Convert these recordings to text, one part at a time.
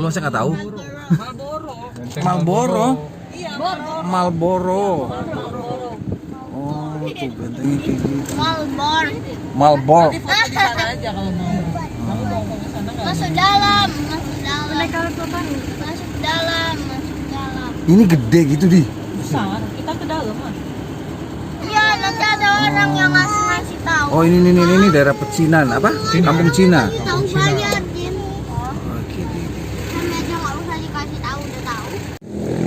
Lo saya nggak tahu. Marlboro. Marlboro. Iya, Marlboro. Marlboro. Oh, tuh bentengnya kayak gitu. Malbor. Marlboro. Di foto di sana aja kalau mau. Kamu mau ke sana nggak? Masuk dalam, masuk dalam. Mereka tuh kan Masuk dalam, masuk dalam. Ini gede gitu di. besar. Kita ke dalam kan. Iya, nanti ada orang yang ngasih tahu. Oh ini daerah pecinan apa? Kampung Cina. Tahu bayar, Din. Oke. Kami aja nggak usah dikasih tahu, udah tahu.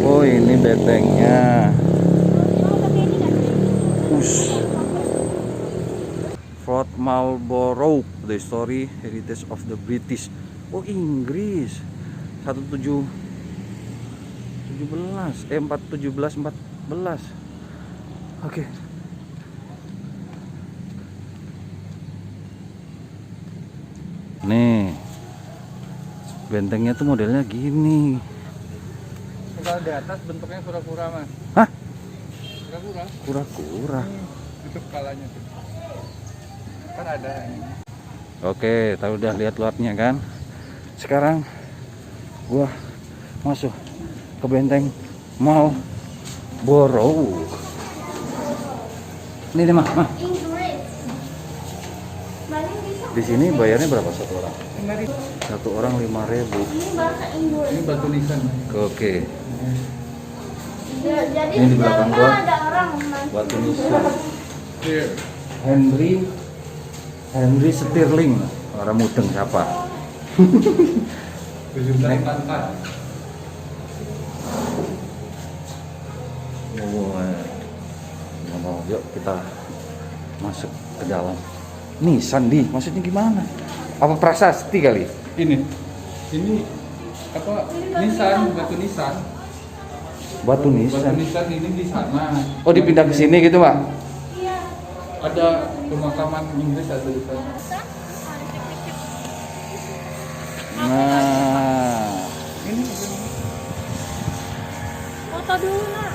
Oh ini bentengnya. Fort Marlborough, the story heritage of the British. Oh Inggris. 14 14. Oke. Nih. Bentengnya tuh modelnya gini. Kalau di atas bentuknya kura-kura mas. Hah? Kura-kura. Kura-kura. Itu kepalanya tuh. Kan ada ini. Oke, tadi udah lihat luarnya kan. Sekarang gua masuk ke benteng Marlborough. Ini deh mah. Di sini bayarnya berapa satu orang? Satu orang 5.000. Ini bahasa Inggris. Ini batu nisan. Oke. Jadi Ini di belakang gua. ada orang Batu nisan. Here. Henry Stirling. Orang mudeng siapa? 1744. Yuk kita masuk ke dalam. Nisan di, maksudnya gimana? Apa prasasti kali? Ini apa? Nisan, batu nisan. Batu Batu nisan. nisan ini di sana. Oh dipindah ke sini gitu pak? Ada pemakaman Inggris ada di sana. Nah, Ini Foto dulu nak.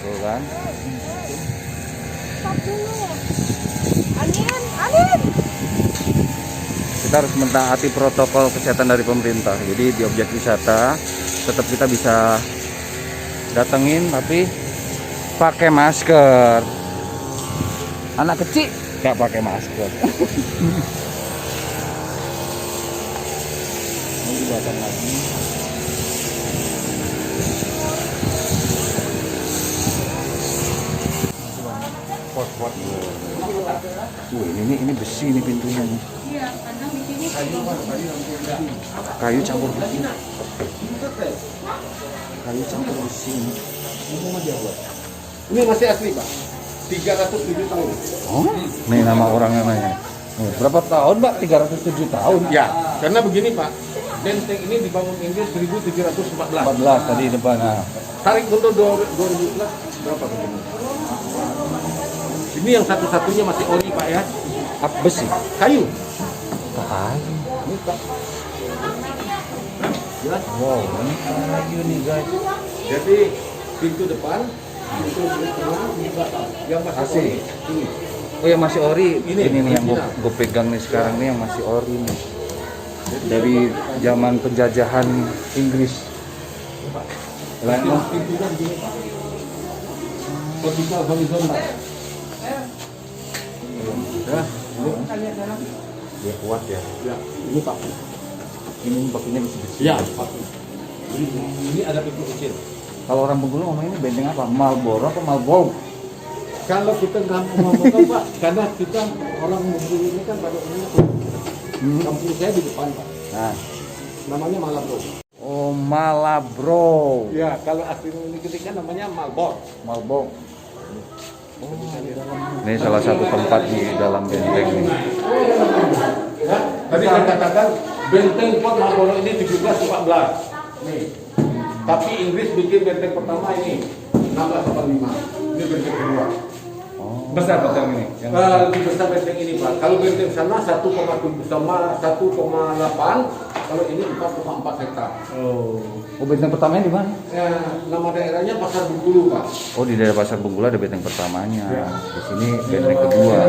tuh kan? Stop dulu. Anin. Kita harus mentaati protokol kesehatan dari pemerintah. Jadi di objek wisata tetap kita bisa datengin tapi pakai masker. Anak kecil nggak pakai masker. Ini dibuatkan lagi. Pot-pot. Ini besi ini pintunya nih. Iya, kadang di sini Kayu campur besi. Kayu campur besi. Ini masih asli Pak, 307 tahun. Oh, nih nama orangnya nanya. Berapa tahun Mbak? 307 tahun. Ya, karena begini Pak, benteng ini dibangun Inggris 1714. 14 tadi depan. Nah. Tarik untuk 2011 berapa begini? Ini yang satu-satunya masih ori Pak ya, Apa besi? kayu. Kayu. Ini Pak. Ya, Wow, ini kayu nih guys. jadi pintu depan, pintu tengah, yang masih Asli. ori. Ini. Oh ya masih ori. Ini, Ini nih yang original. gue pegang nih sekarang nih yang masih ori nih. Dari zaman penjajahan Inggris. Lain Yang pintunya begini Pak. Vertikal horizontal. Ya, dia kuat ya. ya, ini Pak. Ini pakainya besi-besi. Ya, Pak. Ini ada pintu kecil. Kalau orang Bengkulu ngomong ini benteng apa? Marlboro atau Marlboro? Kalau kita nggak ngomong Pak, karena kita orang Bengkulu ini kan pada umumnya kampung saya di depan Pak. Nah. Namanya Malabro. Oh, Malabro. Ya, kalau asli ini ketika namanya Malbor. Marlboro. Ini salah satu tempat di dalam benteng ini. Ya, tadi saya katakan benteng Fort Marlborough ini 1714. Nih. Tapi Inggris bikin benteng pertama ini 1685. Ini benteng kedua. besar benteng ini. Lebih besar benteng ini Pak. Kalau benteng sana 1,7 sama 1,8. Kalau ini 4,4 hektar. Oh. Oh, benteng pertamanya di mana? Nama daerahnya Pasar Bengkulu Pak. Oh, di daerah Pasar Bengkulu ada benteng pertamanya. Di sini benteng kedua.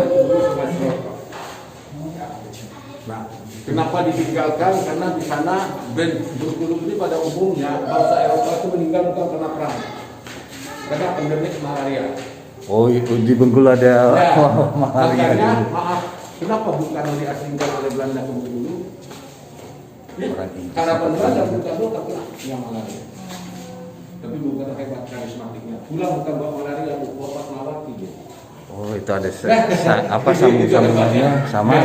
Nah, Kenapa ditinggalkan? Karena di sana Bengkulu ini pada umumnya bangsa Eropa itu meninggal bukan karena perang, karena pandemik malaria. Oh, di Bengkulu ada malaria. Makanya, maaf, kenapa Bung Karno diasingkan oleh Belanda ke Bengkulu? Ya, harapan Belanda Bung Karno tak pernah yang malaria. Tapi Bung Karno hebat karismatiknya. Pulang bukan bawa malaria, bawa Fatmawati dia. Oh, itu ada apa sambung-sambungannya sama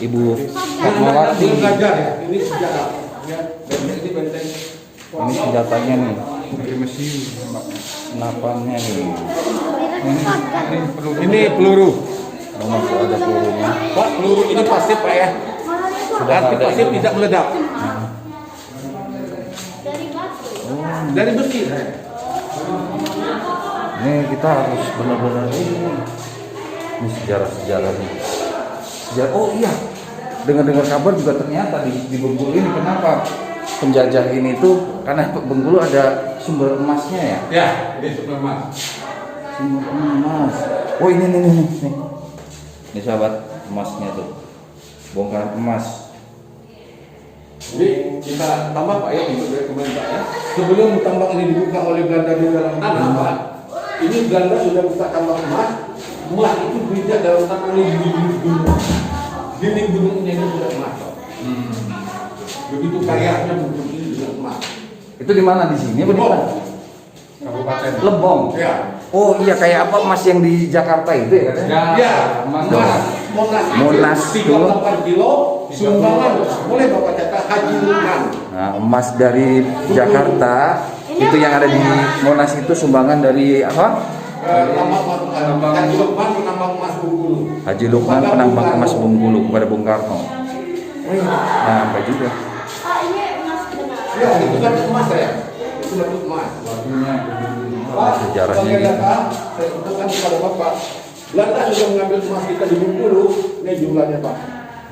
Ibu Fatmawati. Belum belajar ya, ini sejarah. Ya, ini benteng. Ini senjatanya nih. Senapannya nih. Ini peluru. Oh, masih ada pelurunya. Pak, peluru ini pasif Pak ya. Sudah Arti ada pasif ini. tidak meledak. Dari besi. Ini kita harus benar-benar ini sejarah-sejarah nih. Oh iya, dengar-dengar kabar juga ternyata di Bengkulu ini kenapa penjajah ini tuh karena Bengkulu ada sumber emasnya ya. Ya, ini sumber emas. Sumber emas. Oh ini nih. Ini sahabat emasnya tuh, bongkaran emas. Jadi kita tambah Pak ya untuk dari pemerintah ya. Sebelum tambang ini dibuka oleh Belanda di dalam tanah Pak, ini Belanda sudah buka tambang emas. Emas itu bijak dalam tanah ini dinding gunung. Dinding gunungnya ini sudah emas Pak. Begitu kayanya bungkus ini dengan emas. Itu di mana, di sini apa di mana? Kabupaten Lebong. Ya. Oh iya, kayak apa emas yang di Jakarta itu ya katanya? Ya, Monas 38 kilo sumbangan. Boleh Bapak catat Haji Lukman. Nah, emas dari Jakarta itu yang ada di Monas itu sumbangan dari apa? Haji Lukman penambang emas Bengkulu. Haji Lukman penambang emas Bengkulu kepada Bung Karno. Nah, apa juga? Ya, itu kan emas ya. Itu bentuk emas. Sejarahnya Sebagai gitu. data, saya sebutkan kepada Bapak, Belanda sudah mengambil emas kita di Bengkulu. Ini jumlahnya Pak.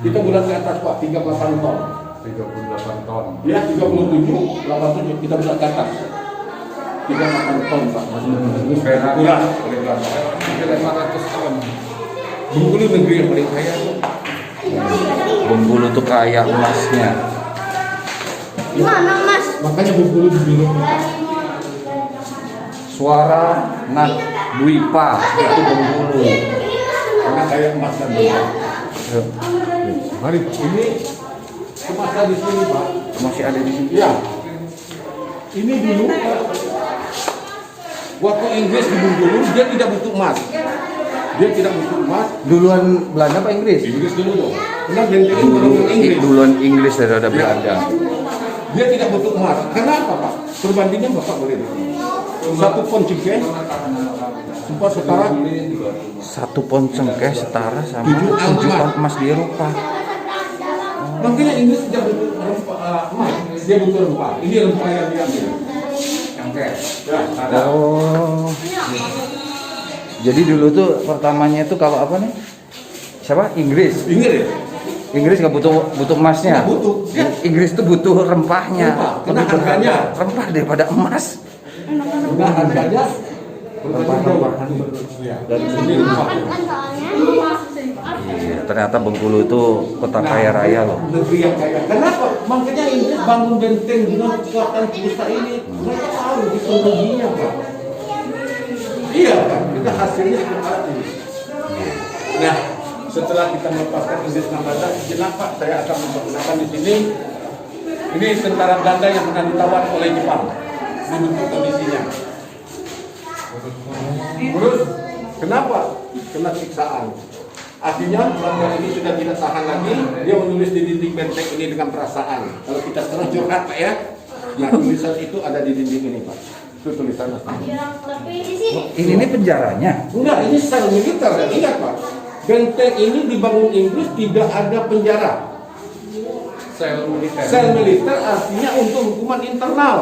Kita bulan ke atas Pak, 38 ton. 38 ton. Ya, 37, 87 kita bulan ke atas. 38 ton Pak. Itu perak Kurang. oleh Belanda. Hampir 500 ton. Bengkulu negeri yang paling kaya. Bengkulu tuh kaya emasnya. Gimana Mas? Makanya Bengkulu dibilang Suara Nat Dwipa itu Bengkulu. karena kaya emas dan Mari, ini emasnya di sini Pak. Masih ada di sini. Ya, ini dulu Pak, waktu Inggris di Bengkulu dia tidak butuh emas. Dia tidak butuh emas. Duluan Belanda apa Inggris? Inggris dulu dong. Karena benteng itu orang Inggris. Duluan Inggris daripada Belanda. Dia tidak butuh emas. Kenapa Pak? Perbandingan Bapak boleh lihat. 1 pon cengkeh sempat setara 1 pon cengkeh setara sama 7 pon emas di Eropa. makanya Inggris tidak butuh emas. Dia butuh rempah. Ini rempah yang diambil. Cengkeh. Ya, ada. Oh. Jadi dulu tuh pertamanya itu kalau apa nih? Siapa? Inggris. Inggris. Inggris nggak butuh emasnya. Nggak butuh. Ya. Inggris tuh butuh rempahnya. Rempah. Karena Lebih berharga harganya. rempah daripada emas. Nah, harganya Rempah-rempahan dari sini. Iya, ternyata Bengkulu itu kota kaya raya loh. Negeri yang kaya. Kenapa? Makanya Inggris bangun benteng dengan kekuatan besar ini. Mereka tahu teknologinya, Pak. Iya, kan? Kita hasilnya seperti ini. Nah, setelah kita melepaskan Inggris Belanda, sejenak Pak, saya akan memperkenalkan di sini. Ini tentara Belanda yang pernah ditawan oleh Jepang. Ini bentuk kondisinya. Terus, kenapa? Kena siksaan. Artinya Belanda ini sudah tidak tahan lagi. Dia menulis di dinding benteng ini dengan perasaan. Kalau kita sekarang curhat Pak ya. Nah, tulisan itu ada di dinding ini Pak. Itu tulisannya. Ini penjaranya. Enggak, ini sel militer. Ingat Pak, benteng ini dibangun Inggris tidak ada penjara. Sel militer. Sel militer artinya untuk hukuman internal.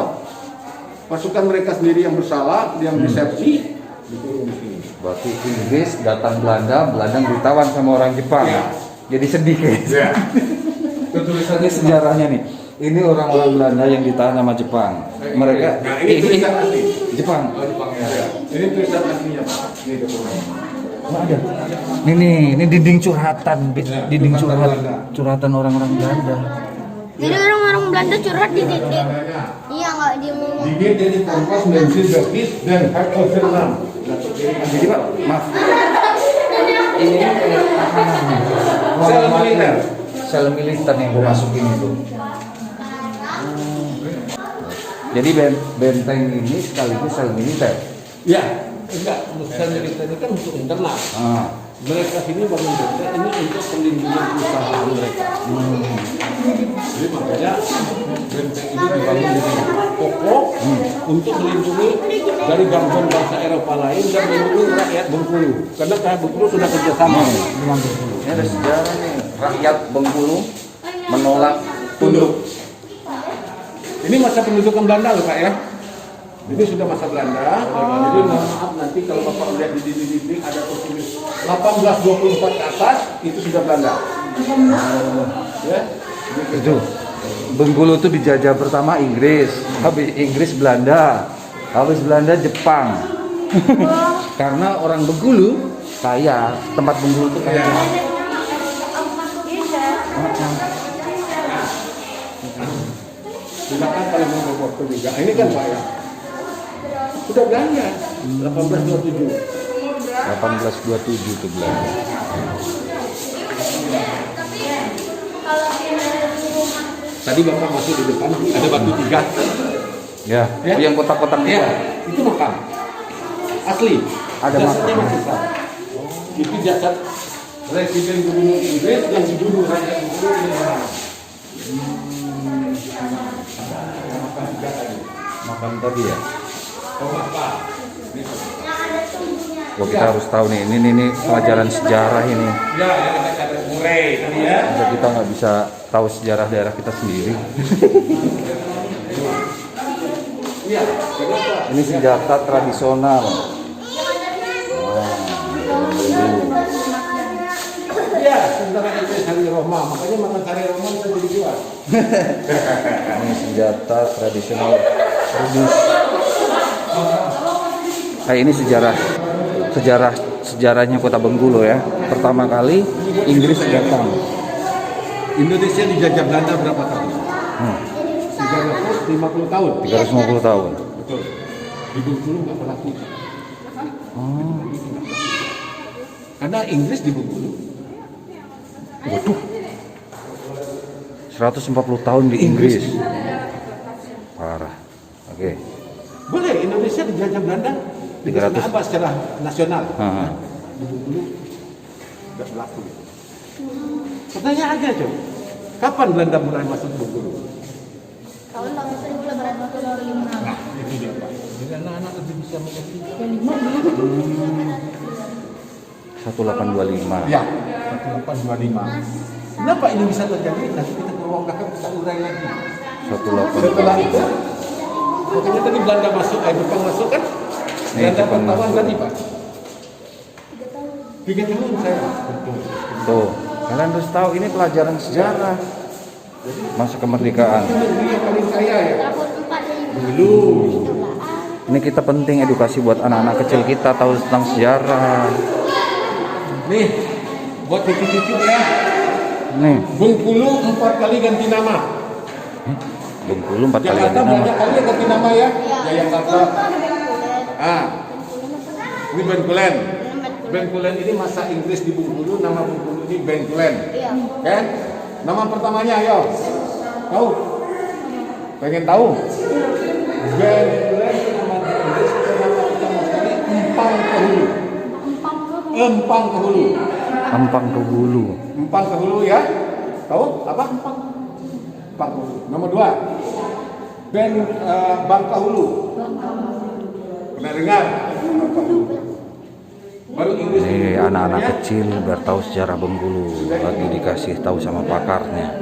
Pasukan mereka sendiri yang bersalah, yang resepsi, dikurung di sini. Berarti Inggris datang Belanda ditawan sama orang Jepang. Ya. Jadi sedih guys. Ya. Itu tulisannya Ini sejarahnya nih. Ini orang-orang Belanda yang ditahan sama Jepang. Mereka Nah, ini tulisan asli. Jepang. Oh, Jepang ya. Ya. Ini tulisan aslinya Pak. Ini dokumen. Oh, ada. Ini dinding curhatan, dinding curhatan orang-orang Belanda. Jadi orang-orang Belanda curhat di dinding. Iya, nggak di mulut. Die geht in die Kompas Menschen Berkis dan Hak aus Vietnam. Jadi Pak, maaf. Ini tahanan. Sel militer. Sel militer yang gue masukin itu. Jadi benteng ini sekaligus sel militer. Ya, enggak. Sel militer ini kan untuk internal. Mereka sini bangun benteng ini untuk perlindungan usaha mereka. Jadi makanya benteng ini dibangun dengan kokoh untuk melindungi dari gangguan bangsa Eropa lain dan melindungi rakyat Bengkulu. Karena rakyat Bengkulu sudah kerjasama dengan Bengkulu. Ini ada sejarah nih, rakyat Bengkulu menolak tunduk. Ini masa pendudukan Belanda loh Pak ya. Ini sudah masa Belanda. Jadi mohon maaf nanti kalau Bapak lihat di dinding-dinding ada tertulis 1824 ke atas itu sudah Belanda. Ya. Itu Bengkulu itu dijajah pertama Inggris, habis Inggris Belanda, habis Belanda Jepang. Karena orang Bengkulu kaya, tempat Bengkulu itu kaya. Silakan kalau mau foto juga. Ini kan Pak ya. Sudah Belanda 1827. 1827 itu Belanda. Tadi Bapak masuk di depan ada batu 3. Ya, Ya. yang kotak-kotak Ya, itu makam. Asli. Ada Jasadnya makam. masih sah. Itu jasad Presiden Gubernur Inggris yang dibunuh rakyat Bengkulu ini orang. Makam tadi ya. Oh, apa? Wah, kita harus tahu nih, ini pelajaran sejarah ini. Ya, ada murai tadi ya. Masa kita nggak bisa tahu sejarah daerah kita sendiri. Iya, kenapa? Ini senjata tradisional. Iya, tentara itu Sari Roma, makanya makan Sari Roma bisa jadi jual. Ini senjata tradisional Rubus. Nah, ini sejarahnya Kota Bengkulu ya. Pertama kali Inggris datang. Indonesia dijajah Belanda berapa tahun? 350 tahun. 350 tahun. Betul. Di Bengkulu nggak berlaku. Karena Inggris di Bengkulu. Waduh. 140 tahun di Inggris. Parah. Oke. Boleh Indonesia dijajah Belanda. 300. Apa secara nasional? Aha. Di Bengkulu nggak berlaku. Pertanyaan aja coba. Kapan Belanda mulai masuk Bengkulu? Tahun 1825. Nah, itu dia Pak. Jadi anak-anak lebih bisa mengerti. 1825. Ya, 1825. Kenapa ini bisa terjadi? Nanti kita ke ruang belakang kita urai lagi. 1825. Setelah itu, makanya tadi Belanda masuk, Jepang masuk kan? Belanda Jepang pertama masuk. tadi Pak. 3 tahun saya. Betul. Tuh, kalian harus tahu ini pelajaran sejarah masa kemerdekaan. Itu negeri yang paling kaya ya. Tahun 45. Dulu. Ini kita penting edukasi buat anak-anak kecil kita tahu tentang sejarah. Nih, buat cucu-cucu ya. Nih, Bengkulu 4 kali ganti nama. Bengkulu 4 kali Jakarta ganti nama. banyak kali ya ganti nama ya. Jakarta. Ah, ini Bengkulen. Bengkulen ini masa Inggris di Bengkulu, nama Bengkulu ini Bengkulen. Iya. Kan? Nama pertamanya ayo. Tahu? Pengen tahu? Bengkulen nama Inggris itu nama pertama sekali Empang ke Hulu. Empang ke Hulu. Ampang ke Hulu. Empang ke Hulu ya. Tahu apa? Empang. Empang ke Hulu. Nomor 2. Bangka Hulu. Pernah dengar? Bangka Hulu. Baru Inggris. Nih anak-anak kecil biar tahu sejarah Bengkulu. Lagi dikasih tahu sama pakarnya.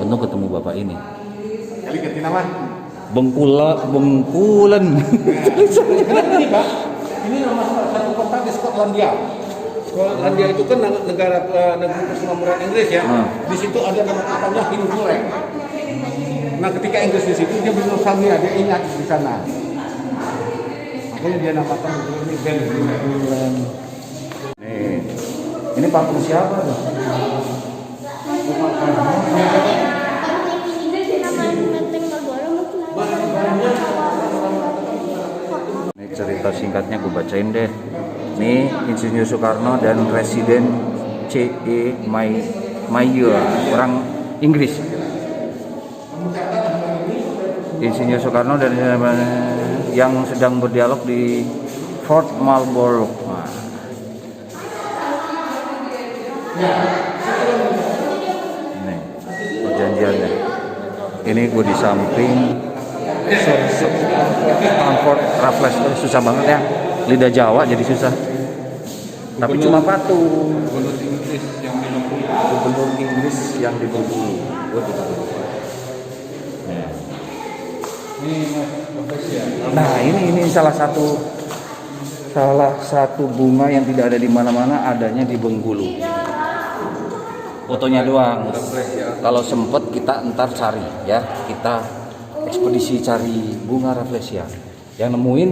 Untung ketemu bapak ini. Kali ganti nama. Bengkulen. Ini Pak, ini nama salah satu kota di Skotlandia. Skotlandia itu kan negara negeri persemakmuran Inggris ya. Di situ ada nama kotanya Hinduland. Nah ketika Inggris di situ dia bernostalgia, dia ingat di sana. Makanya dia namakan ini Bengkulen. Nih Ini patung siapa tuh? Ini cerita singkatnya gue bacain deh. Ini Insinyur Soekarno dan Residen C.E. Mayer, orang Inggris. Insinyur Soekarno dan yang sedang berdialog di Fort Marlborough. Nah. Ini perjanjiannya. Ini gue di samping Stanford Raffles. Susah banget ya, lidah Jawa jadi susah. Tapi cuma patung. Gubernur Inggris yang di Bengkulu. Gubernur Inggris yang di Bengkulu. Ini Rafflesia. Nah ini salah satu bunga yang tidak ada di mana-mana, adanya di Bengkulu. Fotonya doang. Kalau sempet kita entar cari ya, kita ekspedisi cari bunga Rafflesia. Yang nemuin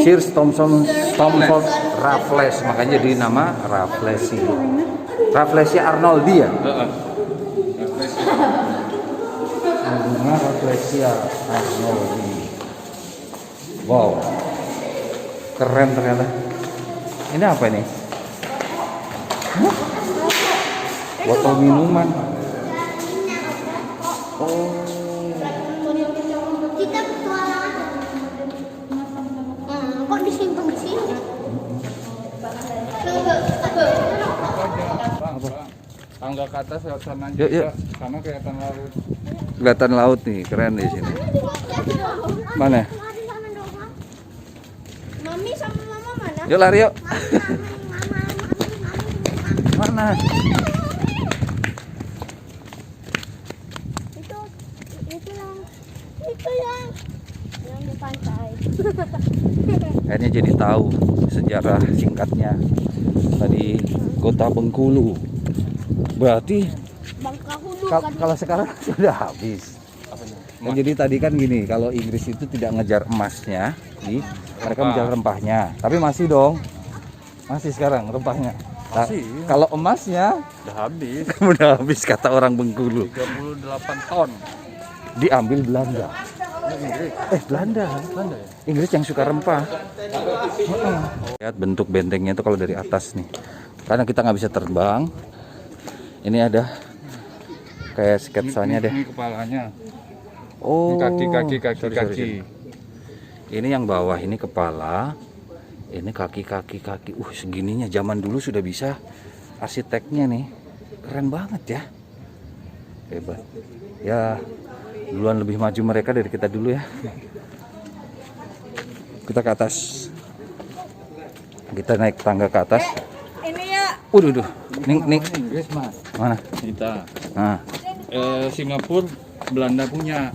Sir Stamford Raffles, makanya jadi nama Rafflesia. Rafflesia Arnoldi ya. Bunga Rafflesia Arnoldi. Wow, keren ternyata. Ini apa ini? Hah? Botol minuman. Oh, Kita petualangan. Kok disimpan di sini? Tangga ke atas lewat sana Yuk, juga. yuk. Sana kelihatan laut. kelihatan laut nih, keren di sini. Mana? Mami sama mama mana? Yuk lari yuk. Mana? Itu yang di pantai. Akhirnya jadi tahu sejarah singkatnya tadi kota Bengkulu. Berarti Bangkahulu kalau sekarang sudah habis. Nah, jadi tadi kan gini, kalau Inggris itu tidak ngejar emasnya, mereka mengejar rempahnya. Tapi masih dong, masih sekarang rempahnya. Nah, Masih. kalau emasnya Udah habis. udah habis kata orang Bengkulu. 38 ton. Diambil Belanda. Belanda. ya? Inggris yang suka rempah. Lihat bentuk bentengnya itu kalau dari atas nih. Karena kita nggak bisa terbang. Ini ada kayak sketsanya deh. Ini kepalanya. Oh, Ini kaki. sorry. Ini yang bawah ini kepala. Ini kaki. Segininya zaman dulu sudah bisa arsiteknya nih. Keren banget ya. Hebat. Ya, duluan lebih maju mereka dari kita dulu ya. Kita ke atas. Kita naik tangga ke atas. Ini ya. Waduh. Nih. Inggris mas. Mana? Kita. Nah. Singapura Belanda punya.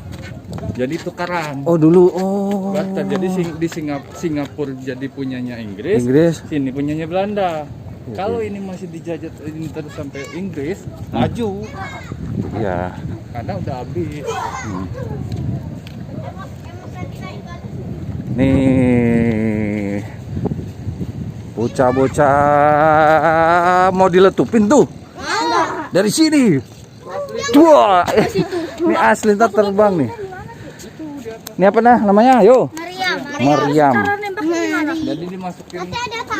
Jadi tukaran. Oh, dulu. Oh. Jadi di Singapura jadi punyanya Inggris. Sini punyanya Belanda. Kalau ini masih dijajah ini terus sampai Inggris, maju. Iya. Karena udah habis. Nih. Bocah-bocah mau diletupin tuh. Dari sini. Wah, ini asli ntar terbang nih. Ini apa namanya? Ayo. Meriam. Jadi dimasukin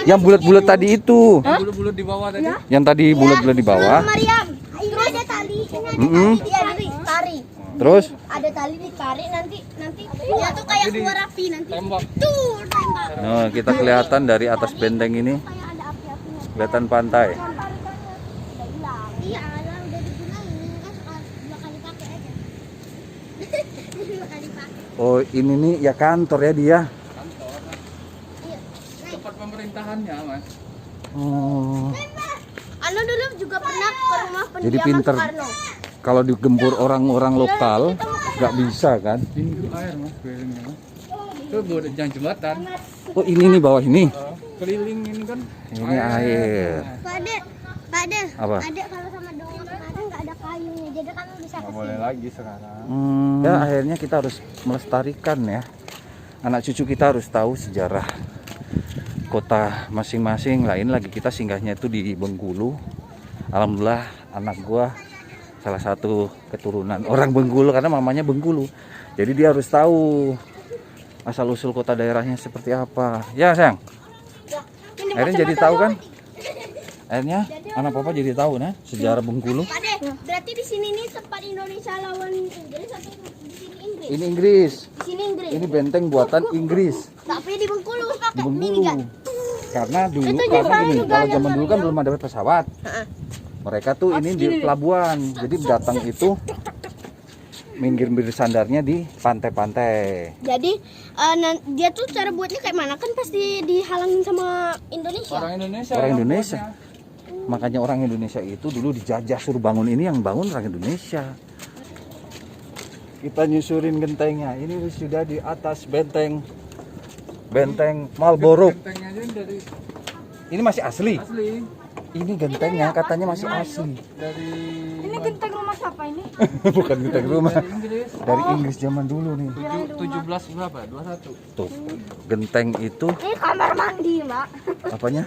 Yang bulat-bulat tadi itu. bulu-bulu di bawah tadi. Yang tadi bulat-bulat di bawah. Mariam. Terus ada tali. Tari. Terus Ada tali ditarik nanti ya tuh kayak keluar api nanti. Tembak. Tuh, tembak. nah, kita kelihatan dari atas benteng ini. Kayak ada api-apinya. Kelihatan pantai. Udah hilang. Iya, udah digunain kan bakal dipakai aja. Bakal dipakai. Oh, ini nih ya kantor ya dia. Tempat pemerintahannya mas. Oh. Anu dulu juga pernah ke rumah Jadi pendiaman pinter. Soekarno. Kalau digempur orang-orang lokal nggak bisa kan? Ini tuh air mas kelilingnya. Itu buat yang jembatan. Oh, ini nih bawah ini. Keliling ini kan. Ini air. Pak Ade. Apa? Ade kalau sama doang kemarin nggak ada kayunya, jadi kamu bisa Nggak kesini. boleh lagi sekarang. Ya akhirnya kita harus melestarikan ya. Anak cucu kita harus tahu sejarah kota masing-masing. Lain lagi kita singgahnya itu di Bengkulu. Alhamdulillah anak gua salah satu keturunan orang Bengkulu karena mamanya Bengkulu. Jadi dia harus tahu asal usul kota daerahnya seperti apa. Ya sayang. Akhirnya jadi tahu kan? Akhirnya anak papa jadi tahu nah sejarah Bengkulu. Pak De, berarti di sini nih tempat Indonesia lawan Inggris atau di sini Inggris? Ini Inggris. Di sini Inggris. Ini benteng buatan Inggris. Tapi di Bengkulu. Di Bengkulu. Karena dulu Itu karena juga gini, juga kalau yang zaman dulu kan belum ada pesawat. Mereka tuh ini di pelabuhan. Jadi datang itu minggir sandarnya di pantai-pantai. Jadi dia tuh cara buatnya kayak mana? Kan pasti dihalangin sama Indonesia. Orang Indonesia. Orang yang Indonesia. buatnya. Makanya orang Indonesia itu dulu dijajah suruh bangun ini, yang bangun orang Indonesia. Kita nyusurin gentengnya. Ini sudah di atas benteng Marlborough. Gentengnya aja dari Ini masih asli. asli. Ini gentengnya katanya masih asli. Dari Ini genteng rumah siapa ini? Bukan genteng rumah. dari Inggris. Dari Inggris zaman dulu nih. 17 berapa? 21. Tuh, genteng itu Ini kamar mandi, Mbak. apanya?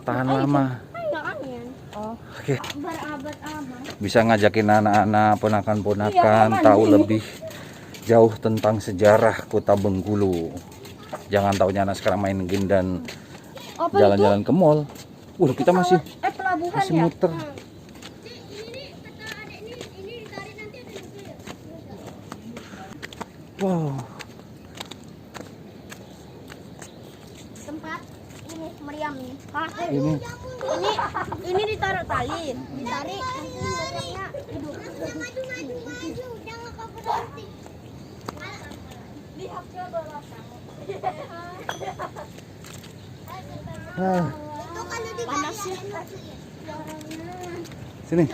Tahan lama. Enggak angin. Oke, Berabad-abad. bisa ngajakin anak-anak, ponakan-ponakan tahu lebih jauh tentang sejarah kota Bengkulu. Jangan taunya anak sekarang main game dan Apa jalan-jalan ke mall. Kita masih pelabuhan masih muter. Wow, Tempat ini meriam nih. Hah? ini Ini ditaruh tali, ditarik nanti meriamnya hidup. Maju, jangan kau berhenti. Lihat ke belakang. ah, Panas ya. sini.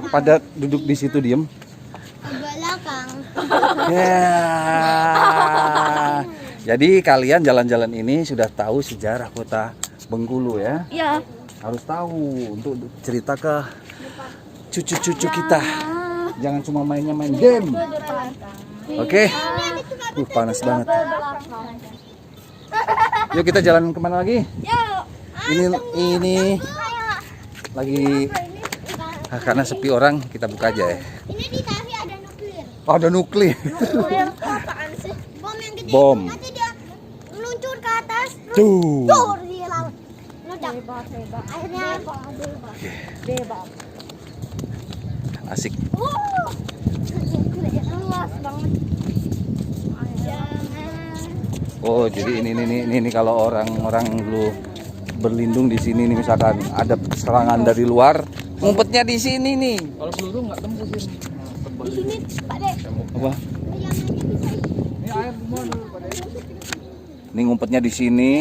Pada duduk di situ diem. Ke belakang. Ya. Jadi kalian jalan-jalan ini sudah tahu sejarah kota Bengkulu ya. Iya. Harus tahu untuk cerita ke cucu-cucu kita. Jangan cuma mainnya main game. Oke. Panas banget. Yuk kita jalan kemana lagi? Ini lagi karena sepi orang kita buka aja ya. Ini di kaki ada nuklir. Oh, ada nuklir. Nuklir apaan sih? Bom yang gede. Bom. Nanti dia meluncur ke atas. Tuh. Tur di laut. Meledak. Akhirnya bebas. Asik. Luas banget. Oh, jadi ini kalau orang-orang dulu berlindung di sini nih, misalkan ada serangan dari luar, ngumpetnya di sini nih. Kalau peluru nggak tembus ini. Tebal. Di sini, Pak De. Apa? Yang bisa Ini air semua dulu pada. Ini ngumpetnya di sini.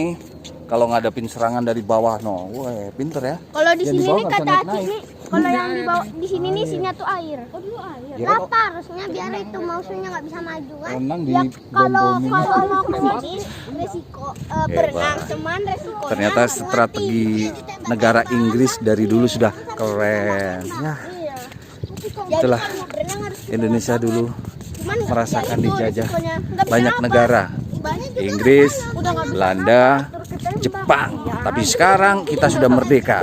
Kalau ngadepin serangan dari bawah, no, wah, pinter ya. Kalau di Yang sini di bawah nih nggak kata bisa Aci naik-naik. nih, kalau yang di bawah di sini nih isinya tuh air. Oh, dulu air. Ya kan, Lapar harusnya biar itu musuhnya nggak bisa maju kan. renang di Ya kalau bom-bomin. mau ke sini resiko berenang cuman resikonya Ternyata strategi negara Inggris dari dulu sudah keren. Ya, Iya. itulah Jadi kalau berenang harus Indonesia dulu cuman nggak- merasakan ya itu dijajah resikonya. Nggak bisa banyak apa. negara. Banyak juga Inggris, nggak bisa. Udah nggak bisa Belanda, apa, terus kita Jepang. Tapi sekarang kita sudah merdeka.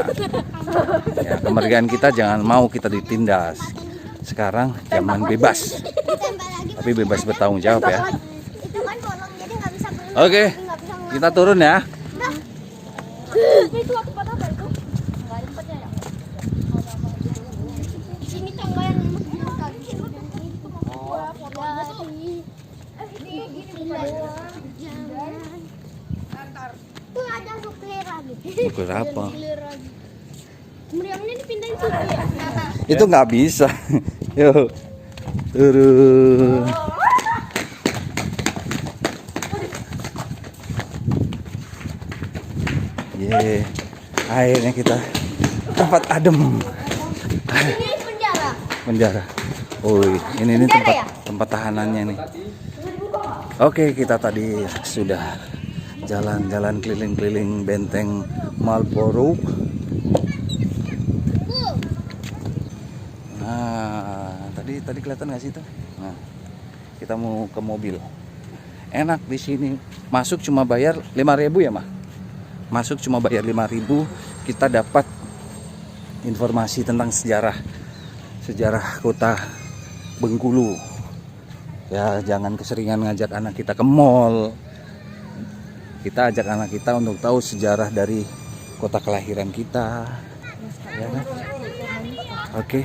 Ya, kemerdekaan kita jangan mau kita ditindas. Sekarang zaman bebas. ditembak lagi. Tapi bebas bertanggung jawab ya. Itu kan bolong jadi nggak bisa berenang. Oke, Nggak bisa ngelawan. kita turun ya. Itu aku pada apa itu? Enggak tempatnya ya. Di sini tangga yang kaki. Tuh ada nuklir lagi. Nuklir apa? Nuklir lagi. Meriamnya dipindahin situ ya. Itu nggak bisa. Yuk, turun. Ye, akhirnya kita tempat adem. Ini penjara. Penjara. Oh, ini tempat tahanannya nih. Oke, kita tadi sudah jalan-jalan keliling-keliling benteng Marlborough. Nah, tadi kelihatan nggak sih itu? Nah, kita mau ke mobil. Enak di sini. Masuk cuma bayar 5.000 ya, Mah? Masuk cuma bayar 5.000, kita dapat informasi tentang sejarah kota Bengkulu. Ya, jangan keseringan ngajak anak kita ke mall. Kita ajak anak kita untuk tahu sejarah dari kota kelahiran kita. Ya kan? Oke.